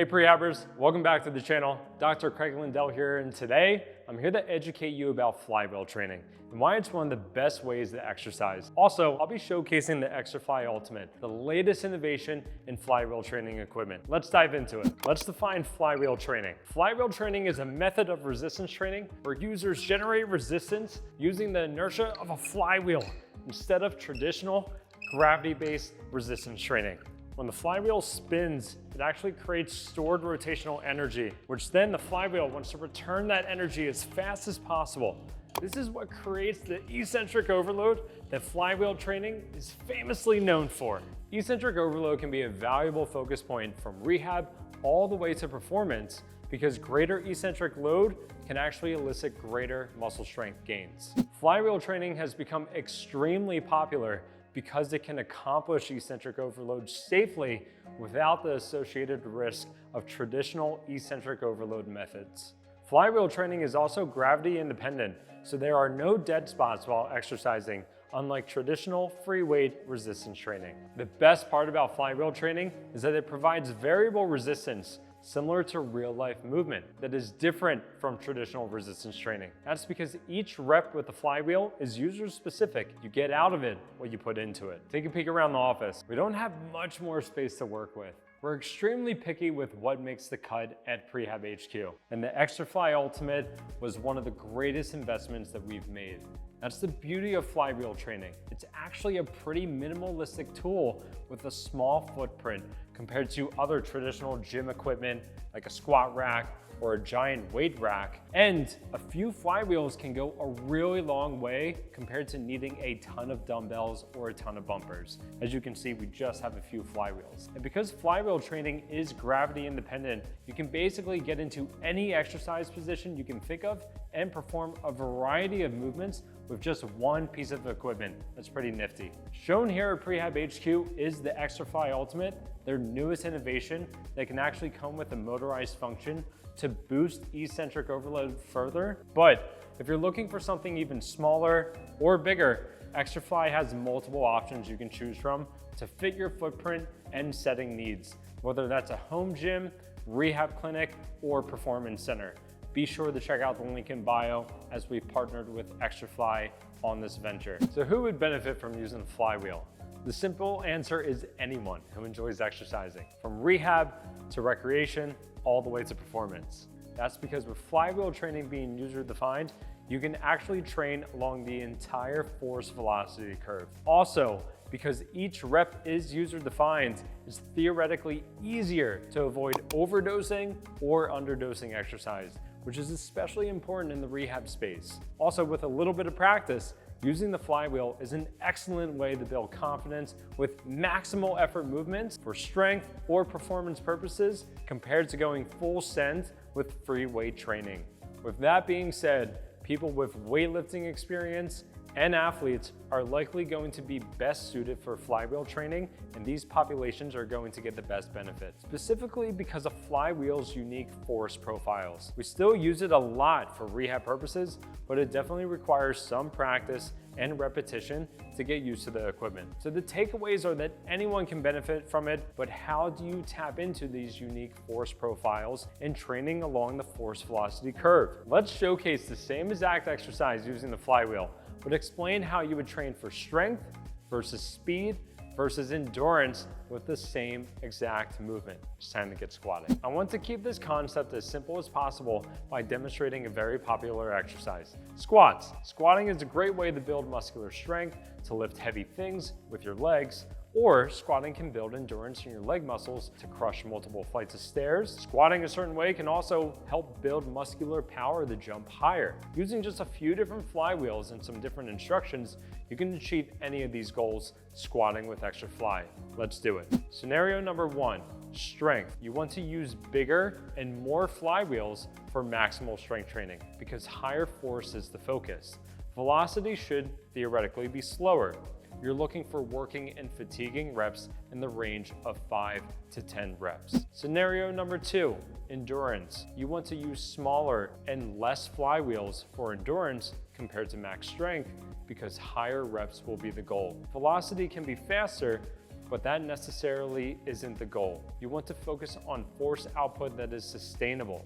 prehabbers, welcome back to the channel. Dr. Craig Lindell here, and today I'm here to educate you about flywheel training and why it's one of the best ways to exercise. Also, I'll be showcasing the Exerfly Ultimate, the latest innovation in flywheel training equipment. Let's dive into it. Let's define flywheel training. Flywheel training is a method of resistance training where users generate resistance using the inertia of a flywheel instead of traditional gravity-based resistance training. When the flywheel spins, it actually creates stored rotational energy, which then the flywheel wants to return that energy as fast as possible. This is what creates the eccentric overload that flywheel training is famously known for. Eccentric overload can be a valuable focus point from rehab all the way to performance because greater eccentric load can actually elicit greater muscle strength gains. Flywheel training has become extremely popular because it can accomplish eccentric overload safely without the associated risk of traditional eccentric overload methods. Flywheel training is also gravity independent, so there are no dead spots while exercising, unlike traditional free weight resistance training. The best part about flywheel training is that it provides variable resistance similar to real-life movement that is different from traditional resistance training. That's because each rep with the flywheel is user-specific. You get out of it what you put into it. Take a peek around the office. We don't have much more space to work with. We're extremely picky with what makes the cut at Prehab HQ, and the Exerfly Ultimate was one of the greatest investments that we've made. That's the beauty of flywheel training. It's actually a pretty minimalistic tool with a small footprint compared to other traditional gym equipment like a squat rack or a giant weight rack. And a few flywheels can go a really long way compared to needing a ton of dumbbells or a ton of bumpers. As you can see, we just have a few flywheels. And because flywheel training is gravity independent, you can basically get into any exercise position you can think of and perform a variety of movements with just one piece of equipment. That's pretty nifty. Shown here at Prehab HQ is the Exerfly Ultimate, their newest innovation that can actually come with a motorized function to boost eccentric overload further. But if you're looking for something even smaller or bigger, Exerfly has multiple options you can choose from to fit your footprint and setting needs, whether that's a home gym, rehab clinic, or performance center. Be sure to check out the link in bio as we've partnered with Exerfly on this venture. So who would benefit from using the flywheel? The simple answer is anyone who enjoys exercising, from rehab to recreation, all the way to performance. That's because with flywheel training being user-defined, you can actually train along the entire force velocity curve. Also, because each rep is user-defined, it's theoretically easier to avoid overdosing or underdosing exercise, which is especially important in the rehab space. Also, with a little bit of practice, using the flywheel is an excellent way to build confidence with maximal effort movements for strength or performance purposes compared to going full send with free weight training. With that being said, people with weightlifting experience and athletes are likely going to be best suited for flywheel training, and these populations are going to get the best benefit, specifically because of flywheel's unique force profiles. We still use it a lot for rehab purposes, but it definitely requires some practice and repetition to get used to the equipment. So the takeaways are that anyone can benefit from it, but how do you tap into these unique force profiles in training along the force velocity curve? Let's showcase the same exact exercise using the flywheel, but explain how you would train for strength versus speed versus endurance with the same exact movement. It's time to get squatting. I want to keep this concept as simple as possible by demonstrating a very popular exercise, squats. Squatting is a great way to build muscular strength, to lift heavy things with your legs, or squatting can build endurance in your leg muscles to crush multiple flights of stairs. Squatting a certain way can also help build muscular power to jump higher. Using just a few different flywheels and some different instructions, you can achieve any of these goals squatting with Exerfly. Let's do it. Scenario number one, strength. You want to use bigger and more flywheels for maximal strength training because higher force is the focus. Velocity should theoretically be slower. You're looking for working and fatiguing reps in the range of 5 to 10 reps. Scenario number two, endurance. You want to use smaller and less flywheels for endurance compared to max strength because higher reps will be the goal. Velocity can be faster, but that necessarily isn't the goal. You want to focus on force output that is sustainable.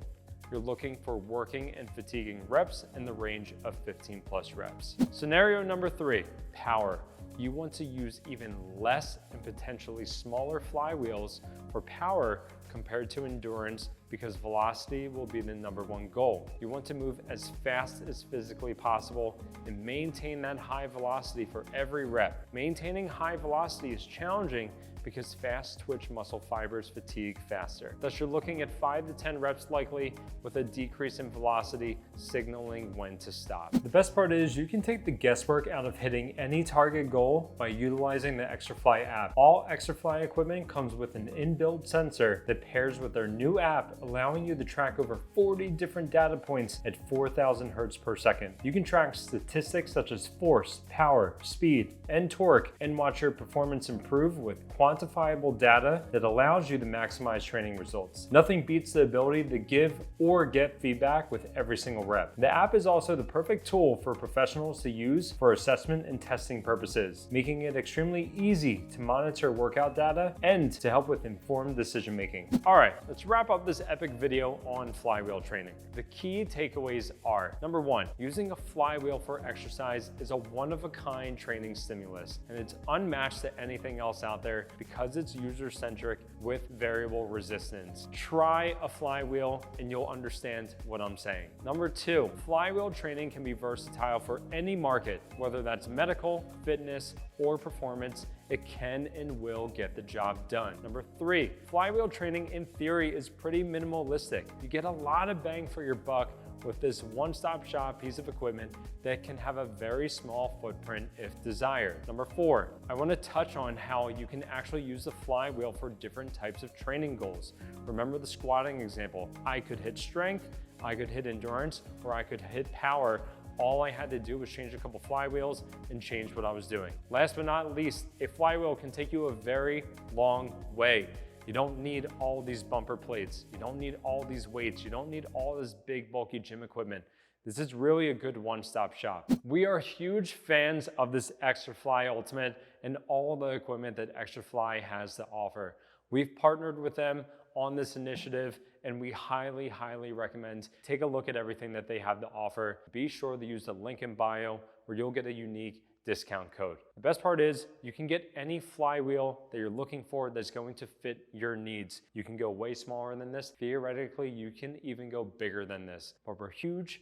You're looking for working and fatiguing reps in the range of 15 plus reps. Scenario number 3, power. You want to use even less and potentially smaller flywheels for power compared to endurance, because velocity will be the #1 goal. You want to move as fast as physically possible and maintain that high velocity for every rep. Maintaining high velocity is challenging because fast twitch muscle fibers fatigue faster. Thus, you're looking at 5 to 10 reps likely, with a decrease in velocity signaling when to stop. The best part is you can take the guesswork out of hitting any target goal by utilizing the Exerfly app. All Exerfly equipment comes with an inbuilt sensor that pairs with their new app, allowing you to track over 40 different data points at 4,000 hertz per second. You can track statistics such as force, power, speed, and torque, and watch your performance improve with quantifiable data that allows you to maximize training results. Nothing beats the ability to give or get feedback with every single rep. The app is also the perfect tool for professionals to use for assessment and testing purposes, making it extremely easy to monitor workout data and to help with informed decision making. All right, let's wrap up this epic video on flywheel training. The key takeaways are: number 1, using a flywheel for exercise is a one-of-a-kind training stimulus, and it's unmatched to anything else out there because it's user-centric with variable resistance. Try a flywheel and you'll understand what I'm saying. Number 2, flywheel training can be versatile for any market, whether that's medical, fitness, or performance. It can and will get the job done. Number 3, flywheel training in theory is pretty minimalistic. You get a lot of bang for your buck with this one-stop shop piece of equipment that can have a very small footprint if desired. Number 4, I want to touch on how you can actually use the flywheel for different types of training goals. Remember the squatting example. I could hit strength, I could hit endurance, or I could hit power. All I had to do was change a couple flywheels and change what I was doing. Last but not least, a flywheel can take you a very long way. You don't need all these bumper plates. You don't need all these weights. You don't need all this big bulky gym equipment. This is really a good one-stop shop. We are huge fans of this Exerfly Ultimate and all the equipment that Exerfly has to offer. We've partnered with them on this initiative, and we highly, highly recommend take a look at everything that they have to offer. Be sure to use the link in bio where you'll get a unique discount code. The best part is you can get any flywheel that you're looking for that's going to fit your needs. You can go way smaller than this. Theoretically, you can even go bigger than this. But we're huge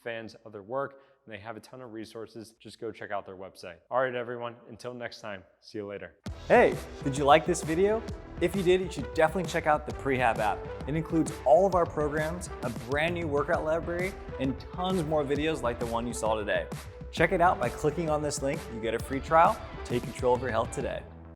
fans of their work, and they have a ton of resources. Just go check out their website. All right, everyone, until next time, see you later. Hey, did you like this video? If you did, you should definitely check out the Prehab app. It includes all of our programs, a brand new workout library, and tons more videos like the one you saw today. Check it out by clicking on this link. You get a free trial. Take control of your health today.